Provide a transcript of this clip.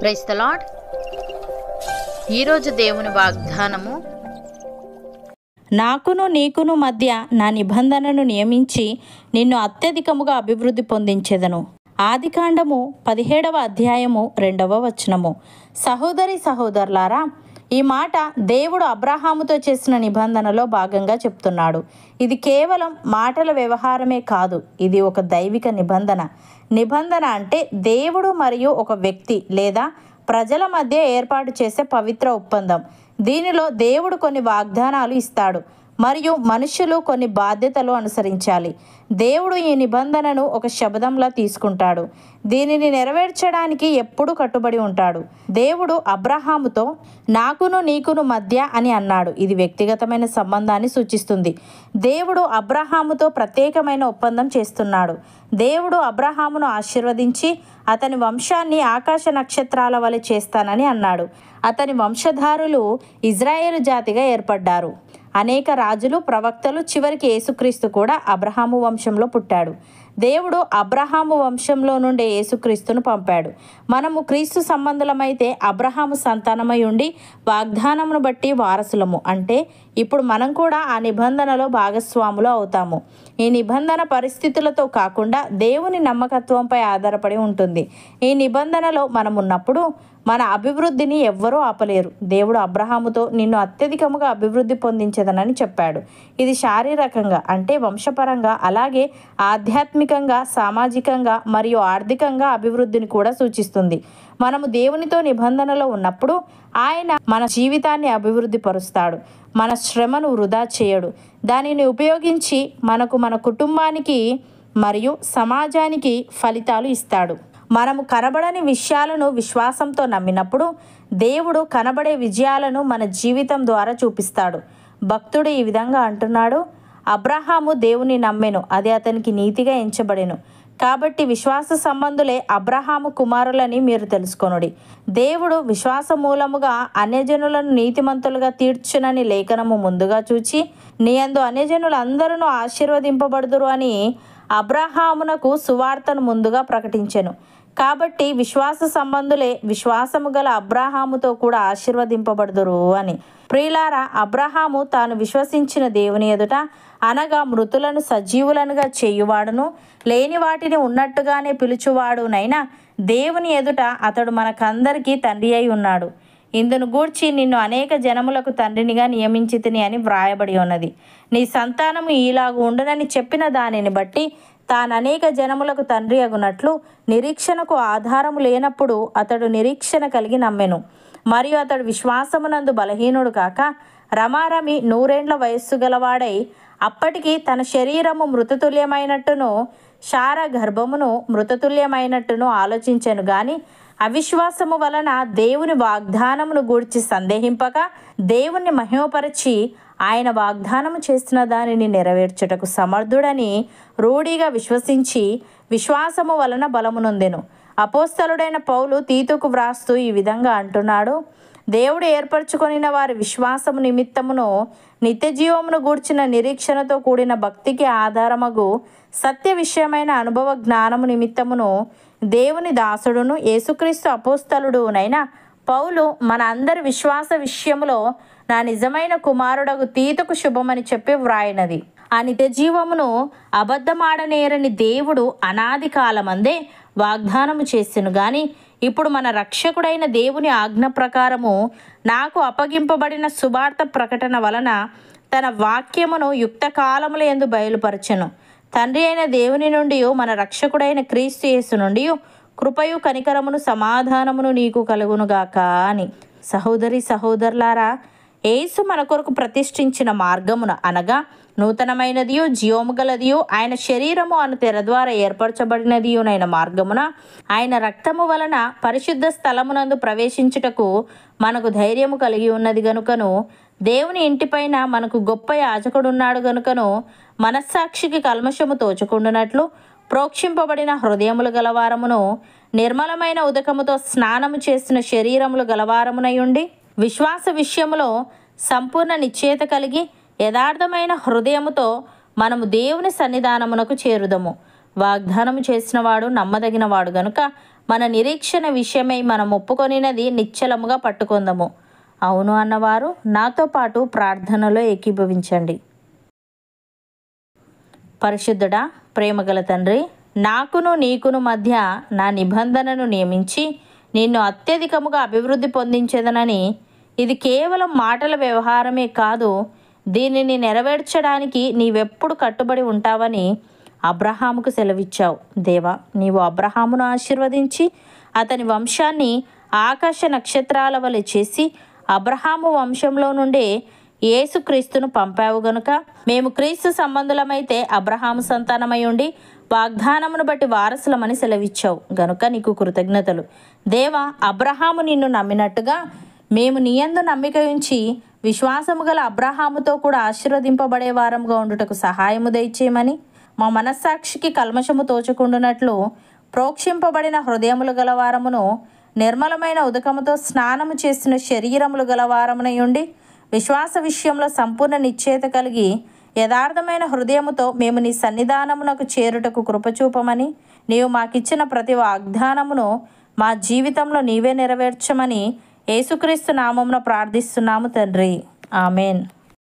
Praise the lord. ఈరోజు దేవుని వాగ్దానము, నాకును నీకును మధ్య నా నిబంధనను నియమించి నిన్ను అత్యధికముగా అభివృద్ధి పొందించెదను. ఆదికాండము 17వ అధ్యాయము 2వ వచనము. సహోదరి సహోదరులారా, ఈ మాట దేవుడు అబ్రహాముతో చేసిన నిబంధనలో భాగంగా చెప్తున్నాడు. ఇది కేవలం మాటల వ్యవహారమే కాదు, ఇది ఒక దైవిక నిబంధన. నిబంధన అంటే దేవుడు మరియు ఒక వ్యక్తి లేదా ప్రజల మధ్య ఏర్పాటు చేసే పవిత్ర ఒప్పందం. దీనిలో దేవుడు కొన్ని వాగ్దానాలు ఇస్తాడు మరియు మనుషులు కొన్ని బాధ్యతలు అనుసరించాలి. దేవుడు ఈ నిబంధనను ఒక శబదంలా తీసుకుంటాడు. దీనిని నెరవేర్చడానికి ఎప్పుడూ కట్టుబడి ఉంటాడు. దేవుడు అబ్రహాముతో నాకును నీకును మధ్య అని అన్నాడు. ఇది వ్యక్తిగతమైన సంబంధాన్ని సూచిస్తుంది. దేవుడు అబ్రహాముతో ప్రత్యేకమైన ఒప్పందం చేస్తున్నాడు. దేవుడు అబ్రహామును ఆశీర్వదించి అతని వంశాన్ని ఆకాశ నక్షత్రాల వలె చేస్తానని అన్నాడు. అతని వంశధారులు ఇజ్రాయేలు జాతిగా ఏర్పడ్డారు. అనేక రాజులు, ప్రవక్తలు, చివరికి యేసుక్రీస్తు కూడా అబ్రహాము వంశంలో పుట్టాడు. దేవుడు అబ్రహాము వంశంలో నుండి యేసుక్రీస్తును పంపాడు. మనము క్రీస్తు సంబంధులమైతే అబ్రహాము సంతానమై ఉండి వాగ్దానమును బట్టి వారసులము. అంటే ఇప్పుడు మనం కూడా ఆ నిబంధనలో భాగస్వాములు అవుతాము. ఈ నిబంధన పరిస్థితులతో కాకుండా దేవుని నమ్మకత్వంపై ఆధారపడి ఉంటుంది. ఈ నిబంధనలో మనం ఉన్నప్పుడు మన అభివృద్ధిని ఎవ్వరూ ఆపలేరు. దేవుడు అబ్రహాముతో నిన్ను అత్యధికముగా అభివృద్ధి పొందించదనని చెప్పాడు. ఇది శారీరకంగా అంటే వంశపరంగా, అలాగే ఆధ్యాత్మికంగా, సామాజికంగా మరియు ఆర్థికంగా అభివృద్ధిని కూడా సూచిస్తుంది. మనము దేవునితో నిబంధనలో ఉన్నప్పుడు ఆయన మన జీవితాన్ని అభివృద్ధి పరుస్తాడు. మన శ్రమను వృధా చేయడు. దానిని ఉపయోగించి మన కుటుంబానికి మరియు సమాజానికి ఫలితాలు ఇస్తాడు. మనము కనబడని విషయాలను విశ్వాసంతో నమ్మినప్పుడు దేవుడు కనబడే విజయాలను మన జీవితం ద్వారా చూపిస్తాడు. భక్తుడు ఈ విధంగా అంటున్నాడు, అబ్రహాము దేవుని నమ్మెను, అది అతనికి నీతిగా ఎంచబడెను. కాబట్టి విశ్వాస సంబంధులే అబ్రహాము కుమారులని మీరు తెలుసుకొనుడి. దేవుడు విశ్వాస మూలముగా అన్యజనులను నీతిమంతులుగా తీర్చునని లేఖనము ముందుగా చూచి నీ యందు అన్యజనులందరూ ఆశీర్వదింపబడుదురు అని అబ్రహామునకు సువార్తను ముందుగా ప్రకటించెను. కాబట్టి విశ్వాస సంబంధులే విశ్వాసము గల అబ్రహాముతో కూడా ఆశీర్వదింపబడుదురు అని. ప్రియులారా, అబ్రహాము తాను విశ్వసించిన దేవుని ఎదుట, అనగా మృతులను సజీవులనుగా చేయువాడును, లేని వాటిని ఉన్నట్టుగానే పిలుచువాడునైనా దేవుని ఎదుట అతడు మనకందరికీ తండ్రి అయి ఉన్నాడు. ఇందును గూర్చి నిన్ను అనేక జనములకు తండ్రినిగా నియమించితిని అని వ్రాయబడి ఉన్నది. నీ సంతానము ఈలాగు ఉండునని చెప్పిన దానిని బట్టి తాను అనేక జనములకు తండ్రి అగునట్లు నిరీక్షణకు ఆధారము లేనప్పుడు అతడు నిరీక్షణ కలిగి నమ్మెను. మరియు అతడు విశ్వాసమునందు బలహీనుడు కాక రమారమి 100 ఏండ్ల వయస్సు గలవాడై అప్పటికి తన శరీరము మృతతుల్యమైనట్టును శార గర్భమును మృతతుల్యమైనట్టును ఆలోచించెను గాని అవిశ్వాసము వలన దేవుని వాగ్దానమును గూర్చి సందేహింపక దేవుణ్ణి మహిమపరచి ఆయన వాగ్దానము చేసిన దానిని నెరవేర్చుటకు సమర్థుడని రూఢిగా విశ్వసించి విశ్వాసము వలన బలమునొందెను. అపోస్తలుడైన పౌలు తీతుకు వ్రాస్తూ ఈ విధంగా అంటున్నాడు, దేవుడు ఏర్పరచుకొనిన వారి విశ్వాసము నిమిత్తమును నిత్యజీవమును గూర్చిన నిరీక్షణతో కూడిన భక్తికి ఆధారమగు సత్య విషయమైన అనుభవ జ్ఞానము నిమిత్తమును దేవుని దాసుడును యేసుక్రీస్తు అపోస్తలుడునైన పౌలు మన అందరి విశ్వాస విషయములో నా నిజమైన కుమారుడగు తీతుకు శుభమని చెప్పి వ్రాయినది. ఆ నిత్య జీవమును అబద్ధమాడనేరని దేవుడు అనాది కాలమందే వాగ్దానము చేసెను గాని ఇప్పుడు మన రక్షకుడైన దేవుని ఆజ్ఞ ప్రకారము నాకు అప్పగింపబడిన సువార్త ప్రకటన వలన తన వాక్యమును యుక్త కాలముల యందు బయలుపరచెను. తండ్రి అయిన దేవుని నుండి మన రక్షకుడైన క్రీస్తు యేసు నుండి కృపయు కనికరమును సమాధానమును నీకు కలుగునుగాక అని. సహోదరి సహోదరులారా, యేసు మన కొరకు ప్రతిష్ఠించిన మార్గమున, అనగా నూతనమైనదియు జీవము గలదియు ఆయన శరీరము అను తెర ద్వారా ఏర్పరచబడినదియునైన మార్గమున ఆయన రక్తము వలన పరిశుద్ధ స్థలమునందు ప్రవేశించుటకు మనకు ధైర్యము కలిగి ఉన్నది గనుకను, దేవుని ఇంటిపైన మనకు గొప్ప యాజకుడున్నాడు గనుకను మనస్సాక్షికి కల్మషము తోచుకుండునట్లు ప్రోక్షింపబడిన హృదయములు గలవారమును నిర్మలమైన ఉదకముతో స్నానము చేసిన శరీరములు గలవారమునై ఉండి విశ్వాస విషయములో సంపూర్ణ నిశ్చయత కలిగి యథార్థమైన హృదయముతో మనము దేవుని సన్నిధానమునకు చేరుదము. వాగ్దానము చేసినవాడు నమ్మదగినవాడు గనుక మన నిరీక్షణ విషయమై మనం ఒప్పుకొనినది నిశ్చలముగా పట్టుకొందము. అవును అన్నవారు నాతో పాటు ప్రార్థనలో ఏకీభవించండి. పరిశుద్ధుడా, ప్రేమగల తండ్రి, నాకును నీకును మధ్య నా నిబంధనను నియమించి నిన్ను అత్యధికముగా అభివృద్ధి పొందించేదనని, ఇది కేవలం మాటల వ్యవహారమే కాదు, దీనిని నెరవేర్చడానికి నీవెప్పుడు కట్టుబడి ఉంటావని అబ్రహాముకు సెలవిచ్చావు. దేవా, నీవు అబ్రహామును ఆశీర్వదించి అతని వంశాన్ని ఆకాశ నక్షత్రాల వలె చేసి అబ్రహాము వంశంలో నుండే యేసుక్రీస్తును పంపావు గనుక మేము క్రీస్తు సంబంధులమైతే అబ్రహాము సంతానమై ఉండి వాగ్దానమును బట్టి వారసులమని సెలవిచ్చావు గనుక నీకు కృతజ్ఞతలు. దేవా, అబ్రహాము నిన్ను నమ్మినట్టుగా మేము నీయందు నమ్మిక ఉంచి విశ్వాసము గల అబ్రహాముతో కూడా ఆశీర్వదింపబడే వారముగా ఉండుటకు సహాయము దయచేయమని, మా మనస్సాక్షికి కల్మషము తోచకుండునట్లు ప్రోక్షింపబడిన హృదయములు గలవారమును, నిర్మలమైన ఉదకముతో స్నానము చేసిన శరీరములు గలవారమునై ఉండి విశ్వాస విషయంలో సంపూర్ణ నిశ్చయత కలిగి యథార్థమైన హృదయముతో మేము నీ సన్నిధానమునకు చేరుటకు కృపచూపమని, నీవు మాకిచ్చిన ప్రతి వాగ్దానమును మా జీవితంలో నీవే నెరవేర్చమని యేసుక్రీస్తు నామమున ప్రార్థిస్తున్నాము తండ్రి. ఆమెన్.